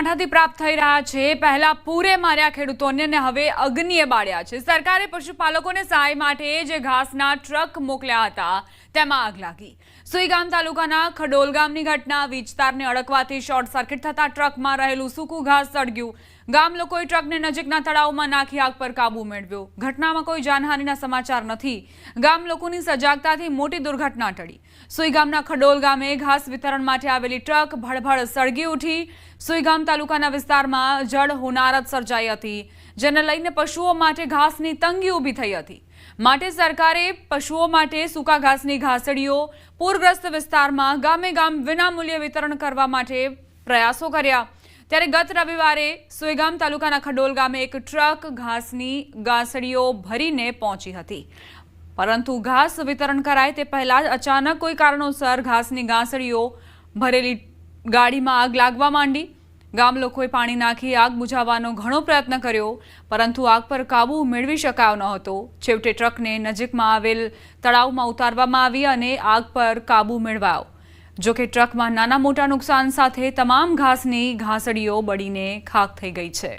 બનાસકાંઠાથી પ્રાપ્ત થઈ રહ્યા છે પહેલા પૂરે માર્યા ખેડૂતોને અને હવે અગ્નિએ બાળ્યા છે। સરકારે પશુપાલકોને સહાય માટે જે ઘાસના ટ્રક મોકલ્યા હતા તેમાં આગ લાગી। સુઈગામ તાલુકાના ખડોલ ગામની ઘટના વિસ્તારને અડકવાથી શોર્ટ સર્કિટ થતા ટ્રકમાં રહેલું સૂકું ઘાસ સળગ્યું। ગામ લોકોએ ટ્રકને નજીકના તળાવમાં નાખી આગ પર કાબુ મેળવ્યો। ઘટનામાં કોઈ જાનહાનિના સમાચાર નથી। ગામ લોકોની સજાગતાથી મોટી દુર્ઘટના ટળી। સુઈગામના ખડોલ ગામે ઘાસ વિતરણ માટે આવેલી ટ્રક ભડભડ સળગી ઉઠી। સુઈગામ તાલુકાના વિસ્તારમાં જળ હોનારત સર્જાઈ હતી, જેને લઈને પશુઓ માટે ઘાસની તંગી ઊભી થઈ હતી। માટે સરકારે પશુઓ માટે સૂકા ઘાસની ઘાસડીઓ પૂરગ્રસ્ત વિસ્તારમાં ગામે ગામ વિનામૂલ્યે વિતરણ કરવા માટે પ્રયાસો કર્યા। ત્યારે ગત રવિવારે સુઈગામ તાલુકાના ખડોલ ગામે એક ટ્રક ઘાસની ઘાસડીઓ ભરીને પહોંચી હતી, પરંતુ ઘાસ વિતરણ કરાય તે પહેલા જ અચાનક કોઈ કારણોસર ઘાસની ઘાસડીઓ ભરેલી ગાડીમાં આગ લાગવા માંડી। ગામ લોકોએ પાણી નાખી આગ બુઝાવવાનો ઘણો પ્રયત્ન કર્યો, પરંતુ આગ પર કાબુ મેળવી શકાયો ન હતો। છેવટે ટ્રકને નજીકમાં આવેલ તળાવમાં ઉતારવામાં આવી અને આગ પર કાબુ મેળવાયો। જોકે ટ્રકમાં નાના મોટા નુકસાન સાથે તમામ ઘાસની ઘાસડીઓ બળીને ખાખ થઈ ગઈ છે।